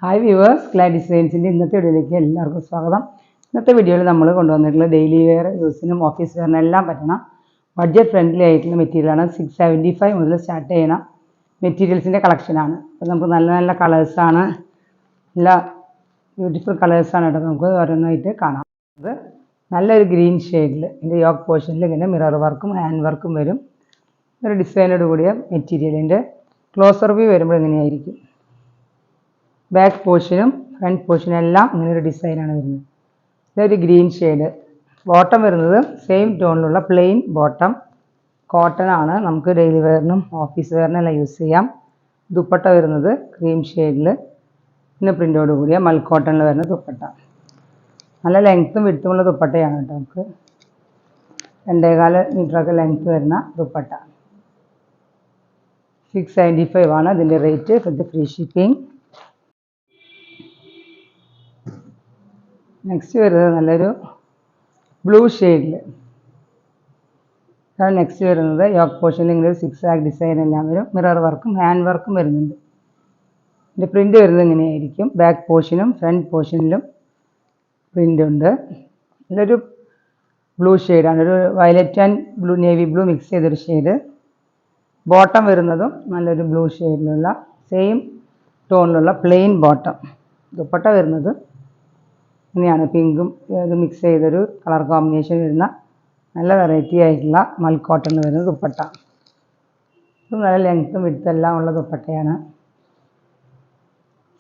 Hi viewers, clad ഡിസൈൻസിൻ്റെ ഇന്നത്തെ വീഡിയോയിലേക്ക് എല്ലാവർക്കും സ്വാഗതം. ഇന്നത്തെ വീഡിയോയിൽ നമ്മൾ കൊണ്ടുവന്നിട്ടുള്ള ഡെയിലി വെയർ യൂസിനും ഓഫീസ് വെയറിനും എല്ലാം പറ്റുന്ന ബഡ്ജറ്റ് ഫ്രണ്ട്ലി ആയിട്ടുള്ള മെറ്റീരിയലാണ്. 675 മുതൽ സ്റ്റാർട്ട് ചെയ്യുന്ന മെറ്റീരിയൽസിൻ്റെ കളക്ഷനാണ്. അപ്പോൾ നമുക്ക് നല്ല നല്ല കളേഴ്സാണ്, എല്ലാ ബ്യൂട്ടിഫുൾ കളേഴ്സാണ് കേട്ടോ. നമുക്ക് ഓരോന്നായിട്ട് കാണാം. അത് നല്ലൊരു ഗ്രീൻ ഷെയ്ഡിൽ ഇതിൻ്റെ യോക്ക് പോർഷനിൽ ഇങ്ങനെ മിറർ വർക്കും ഹാൻഡ് വർക്കും വരും. ഒരു ഡിസൈനോട് കൂടിയ മെറ്റീരിയലിൻ്റെ ക്ലോസർ വ്യൂ വരുമ്പോൾ എങ്ങനെയായിരിക്കും. ബാക്ക് പോർഷനും ഫ്രണ്ട് പോർഷനും എല്ലാം ഇങ്ങനൊരു ഡിസൈനാണ് വരുന്നത്. ഇതൊരു ഗ്രീൻ ഷെയ്ഡ്. ബോട്ടം വരുന്നത് സെയിം ടോണിലുള്ള പ്ലെയിൻ ബോട്ടം, കോട്ടൺ ആണ്. നമുക്ക് ഡെയിലി വെയറിനും ഓഫീസ് വെയറിനെല്ലാം യൂസ് ചെയ്യാം. ദുപ്പട്ട വരുന്നത് ക്രീം ഷെയ്ഡിൽ പിന്നെ പ്രിൻ്റോട് കൂടിയ മൽക്കോട്ടണിൽ വരുന്ന ദുപ്പട്ട. നല്ല ലെങ്ത്തും വിഡ്ത്തുമുള്ള ദുപ്പട്ടയാണ് കേട്ടോ. നമുക്ക് 2.25 മീറ്ററൊക്കെ ലെങ്ത്ത് വരുന്ന ദുപ്പട്ട. 675 ആണ് ഇതിൻ്റെ റേറ്റ് വിത്ത് ഫ്രീ ഷിപ്പിംഗ്. നെക്സ്റ്റ് വരുന്നത് നല്ലൊരു ബ്ലൂ ഷെയ്ഡിൽ. അതാണ് നെക്സ്റ്റ് വരുന്നത്. യോക്ക് പോർഷനിൽ ഇങ്ങനെ ഒരു 6 ആഗ് ഡിസൈൻ എല്ലാം വരും. മിറർ വർക്കും ഹാൻഡ് വർക്കും വരുന്നുണ്ട്. ഇതിൻ്റെ പ്രിൻ്റ് വരുന്നത് ഇങ്ങനെയായിരിക്കും. ബാക്ക് പോർഷനും ഫ്രണ്ട് പോർഷനിലും പ്രിൻ്റ് ഉണ്ട്. നല്ലൊരു ബ്ലൂ ഷെയ്ഡാണ്, ഒരു violet and blue, navy blue mix ചെയ്തൊരു ഷെയ്ഡ്. ബോട്ടം വരുന്നതും നല്ലൊരു ബ്ലൂ ഷെയ്ഡിലുള്ള സെയിം ടോണിലുള്ള പ്ലെയിൻ ബോട്ടം. ദുപ്പട്ട വരുന്നത് ഇങ്ങനെയാണ്, പിങ്കും ഇത് മിക്സ് ചെയ്തൊരു കളർ കോമ്പിനേഷൻ വരുന്ന നല്ല വെറൈറ്റി ആയിട്ടുള്ള മൽക്കോട്ടൺ വരുന്ന ദുപ്പട്ട. ഇത് നല്ല ലെങ്ത്തും വിഡ്ത്തെല്ലാം ഉള്ള ദുപ്പട്ടയാണ്.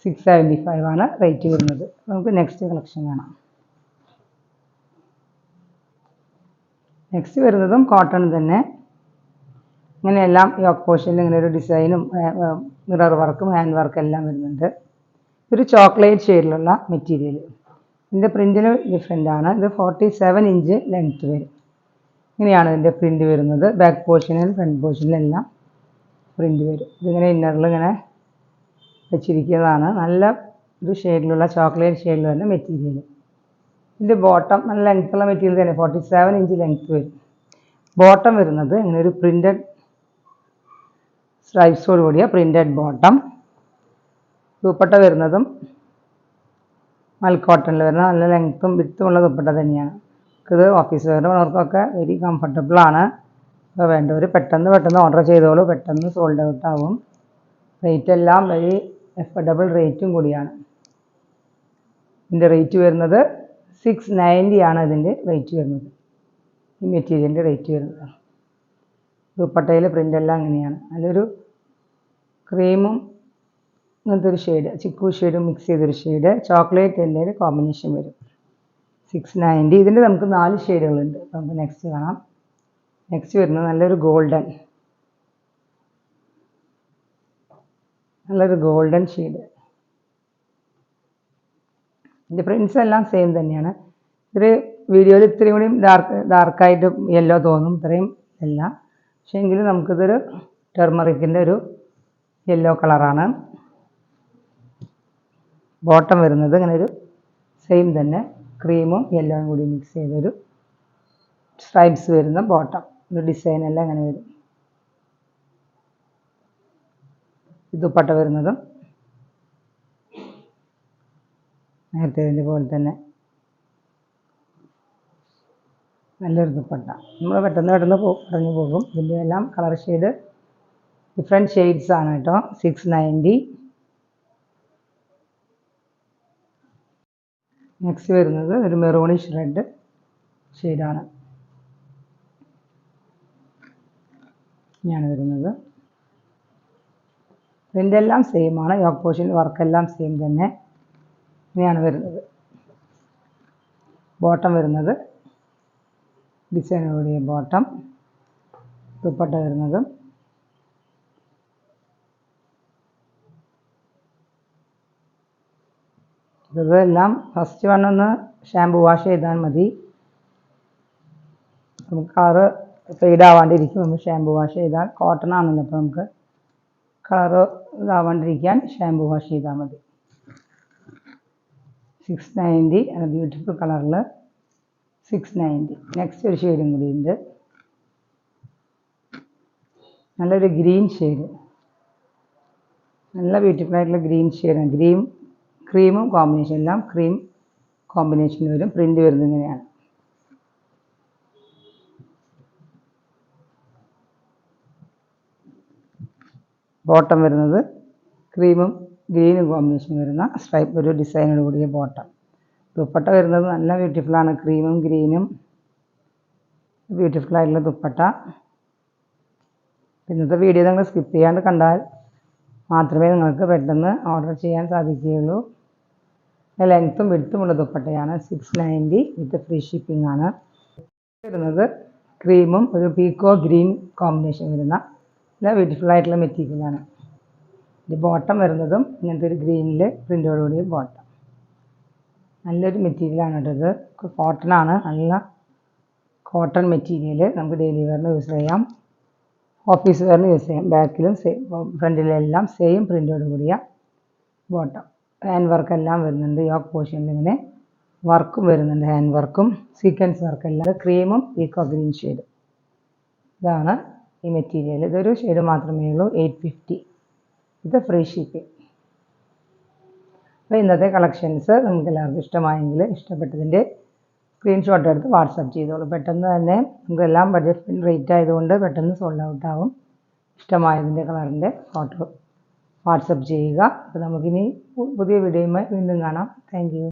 675 ആണ് റേറ്റ് വരുന്നത്. നമുക്ക് നെക്സ്റ്റ് കളക്ഷൻ കാണാം. നെക്സ്റ്റ് വരുന്നതും കോട്ടൺ തന്നെ. ഇങ്ങനെയെല്ലാം യോക്ക് പോർഷനിൽ ഇങ്ങനെ ഒരു ഡിസൈനും മിറർ വർക്കും ഹാൻഡ് വർക്കും എല്ലാം വരുന്നുണ്ട്. ഒരു ചോക്ലേറ്റ് ഷെയ്ഡിലുള്ള മെറ്റീരിയൽ. ഇതിൻ്റെ പ്രിൻറ്റിന് ഡിഫറെൻ്റ് ആണ്. ഇത് 47 ഇഞ്ച് ലെങ്ത്ത് വരും. ഇങ്ങനെയാണ് ഇതിൻ്റെ പ്രിൻ്റ് വരുന്നത്. ബാക്ക് പോർഷനിലും ഫ്രണ്ട് പോർഷനിലെല്ലാം പ്രിൻ്റ് വരും. ഇതിങ്ങനെ ഇന്നറിൽ ഇങ്ങനെ വെച്ചിരിക്കുന്നതാണ്. നല്ല ഒരു ഷെയ്ഡിലുള്ള ചോക്ലേറ്റ് ഷെയ്ഡിൽ വരുന്ന മെറ്റീരിയൽ. ഇതിൻ്റെ ബോട്ടം നല്ല ലെങ്ത്തുള്ള മെറ്റീരിയൽ തന്നെ, 47 ഇഞ്ച് ലെങ്ത്ത് വരും. ബോട്ടം വരുന്നത് ഇങ്ങനെ ഒരു പ്രിൻ്റഡ് സ്ട്രൈപ്സോട് കൂടിയ പ്രിൻ്റഡ് ബോട്ടം. ദുപ്പട്ട വരുന്നതും മൽക്കോട്ടണിൽ വരുന്ന നല്ല ലെങ്ത്തും വിഡ്ത്തുമുള്ള ദുപ്പട്ട തന്നെയാണ്. ഇത് ഓഫീസ് വെയറിനവർക്കൊക്കെ വെരി കംഫർട്ടബിളാണ്. അപ്പോൾ വേണ്ടവർ പെട്ടെന്ന് ഓർഡർ ചെയ്തോളൂ, പെട്ടെന്ന് സോൾഡ് ഔട്ട് ആവും. റേറ്റ് എല്ലാം വെരി അഫോർഡബിൾ റേറ്റും കൂടിയാണ്. ഇതിൻ്റെ റേറ്റ് വരുന്നത് 690 ആണ്. ഇതിൻ്റെ റേറ്റ് വരുന്നത്, ഈ മെറ്റീരിയലിൻ്റെ റേറ്റ് വരുന്നത്. ദുപ്പട്ടയിൽ പ്രിൻ്റെല്ലാം അങ്ങനെയാണ്. നല്ലൊരു ക്രീമും ഇങ്ങനത്തെ ഒരു ഷെയ്ഡ്, ചിക്കു ഷെയ്ഡും മിക്സ് ചെയ്തൊരു ഷെയ്ഡ്, ചോക്ലേറ്റ് എൻ്റെ ഒരു കോമ്പിനേഷൻ വരും. 690. ഇതിൻ്റെ നമുക്ക് 4 ഷെയ്ഡുകളുണ്ട്. അപ്പോൾ നമുക്ക് നെക്സ്റ്റ് കാണാം. നെക്സ്റ്റ് വരുന്നത് നല്ലൊരു ഗോൾഡൻ ഷെയ്ഡ്. ഇതിൻ്റെ പ്രിൻസ് എല്ലാം സെയിം തന്നെയാണ്. ഒരു വീഡിയോയിൽ ഇത്രയും കൂടി ഡാർക്കായിട്ട് യെല്ലോ തോന്നും, ഇത്രയും അല്ല. പക്ഷേ എങ്കിലും നമുക്കിതൊരു ടെർമറിക്കിൻ്റെ ഒരു യെല്ലോ കളറാണ്. ബോട്ടം വരുന്നത് ഇങ്ങനെ ഒരു സെയിം തന്നെ ക്രീമും യെല്ലോയും കൂടി മിക്സ് ചെയ്തൊരു സ്ട്രൈപ്സ് വരുന്ന ബോട്ടം. ഒരു ഡിസൈനെല്ലാം ഇങ്ങനെ വരും. ദുപ്പട്ട വരുന്നതും നേരത്തെ ഇതിൻ്റെ പോലെ തന്നെ നല്ലൊരു ദുപ്പട്ട. നമ്മൾ പെട്ടെന്ന് പറഞ്ഞു പോകും. ഇതിൻ്റെ എല്ലാം കളർ ഷെയ്ഡ് ഡിഫറെൻറ്റ് ഷെയ്ഡ്സ് ആണ് കേട്ടോ. 690. നെക്സ്റ്റ് വരുന്നത് ഒരു മെറൂണിഷ് റെഡ് ഷെയ്ഡാണ്. ഇങ്ങനെയാണ് വരുന്നത്. പ്രിൻ്റെല്ലാം സെയിം ആണ്. യോക്ക് പോർഷൻ വർക്കെല്ലാം സെയിം തന്നെ. ഇങ്ങനെയാണ് വരുന്നത്. ബോട്ടം വരുന്നത് ഡിസൈനോടിയ ബോട്ടം. ദുപ്പട്ട വരുന്നത് ഇതെല്ലാം ഫസ്റ്റ് വണ്ണൊന്ന് ഷാമ്പു വാഷ് ചെയ്താൽ മതി. നമുക്ക് കളറ് ഫെയ്ഡ് ആവാണ്ടിരിക്കും. നമ്മൾ ഷാമ്പു വാഷ് ചെയ്താൽ, കോട്ടൺ ആണല്ലോ, അപ്പോൾ നമുക്ക് കളറ് ഇതാവാണ്ടിരിക്കാൻ ഷാമ്പു വാഷ് ചെയ്താൽ മതി. 690 ബ്യൂട്ടിഫുൾ കളറിൽ 690. നെക്സ്റ്റ് ഒരു ഷെയ്ഡും കൂടി ഉണ്ട്. നല്ലൊരു ഗ്രീൻ ഷെയ്ഡ്, നല്ല ബ്യൂട്ടിഫുൾ ആയിട്ടുള്ള ഗ്രീൻ ഷെയ്ഡാണ്. ക്രീമും കോമ്പിനേഷൻ, എല്ലാം ക്രീം കോമ്പിനേഷൻ വരും. പ്രിൻ്റ് വരുന്നത് ഇങ്ങനെയാണ്. ബോട്ടം വരുന്നത് ക്രീമും ഗ്രീനും കോമ്പിനേഷൻ വരുന്ന സ്ട്രൈപ്പ് ഒരു ഡിസൈനോട് കൂടിയ ബോട്ടം. ദുപ്പട്ട വരുന്നത് നല്ല ബ്യൂട്ടിഫുള്ളാണ്. ക്രീമും ഗ്രീനും ബ്യൂട്ടിഫുള്ളായിട്ടുള്ള ദുപ്പട്ട. ഇന്നത്തെ വീഡിയോ നിങ്ങൾ സ്കിപ്പ് ചെയ്യാണ്ട് കണ്ടാൽ മാത്രമേ നിങ്ങൾക്ക് പെട്ടെന്ന് ഓർഡർ ചെയ്യാൻ സാധിക്കുകയുള്ളൂ. ലെങ്ത്തും വിഡ്ത്തുമുള്ള ദുപ്പട്ടയാണ്. 690 വിത്ത് ഫ്രീ ഷിപ്പിംഗ് ആണ്. വരുന്നത് ക്രീമും ഒരു പീക്കോ ഗ്രീൻ കോമ്പിനേഷൻ വരുന്ന നല്ല ബ്യൂട്ടിഫുള്ളായിട്ടുള്ള മെറ്റീരിയലാണ്. ഇത് ബോട്ടം വരുന്നതും ഇങ്ങനത്തെ ഒരു ഗ്രീനിൽ പ്രിൻ്റോടുകൂടിയ ബോട്ടം. നല്ലൊരു മെറ്റീരിയലാണ് കേട്ടോ. ഇത് കോട്ടനാണ്, നല്ല കോട്ടൺ മെറ്റീരിയൽ. നമുക്ക് ഡെയിലി വെയറിന് യൂസ് ചെയ്യാം, ഓഫീസ് വെയറിന് യൂസ് ചെയ്യാം. ബാക്കിലും സെയിം, ഫ്രണ്ടിലെല്ലാം സെയിം പ്രിൻ്റോട് കൂടിയ ബോട്ടം. ഹാൻഡ് വർക്ക് എല്ലാം വരുന്നുണ്ട്. യോക്ക് പോർഷനിൽ ഇങ്ങനെ വർക്കും വരുന്നുണ്ട്, ഹാൻഡ് വർക്കും സീക്വൻസ് വർക്കെല്ലാം. ക്രീമും പീക്കോ ഗ്രീൻ ഷെയ്ഡ്. ഇതാണ് ഈ മെറ്റീരിയൽ. ഇതൊരു ഷെയ്ഡ് മാത്രമേ ഉള്ളൂ. 850 ഇത് ഫ്രീ ഷിപ്പിംഗ്. അപ്പോൾ ഇന്നത്തെ കളക്ഷൻസ് നിങ്ങൾക്ക് എല്ലാവർക്കും ഇഷ്ടമായെങ്കിൽ ഇഷ്ടപ്പെട്ടതിൻ്റെ സ്ക്രീൻഷോട്ട് എടുത്ത് വാട്സപ്പ് ചെയ്തോളൂ. പെട്ടെന്ന് തന്നെ നമുക്കെല്ലാം ബഡ്ജറ്റ് റേറ്റ് ആയതുകൊണ്ട് പെട്ടെന്ന് സോൾഡ് ഔട്ട് ആവും. ഇഷ്ടമായതിൻ്റെ കളറിൻ്റെ ഫോട്ടോ വാട്സപ്പ് ചെയ്യുക. അപ്പോൾ നമുക്കിനി പുതിയ വീഡിയോയുമായി വീണ്ടും കാണാം. Thank you.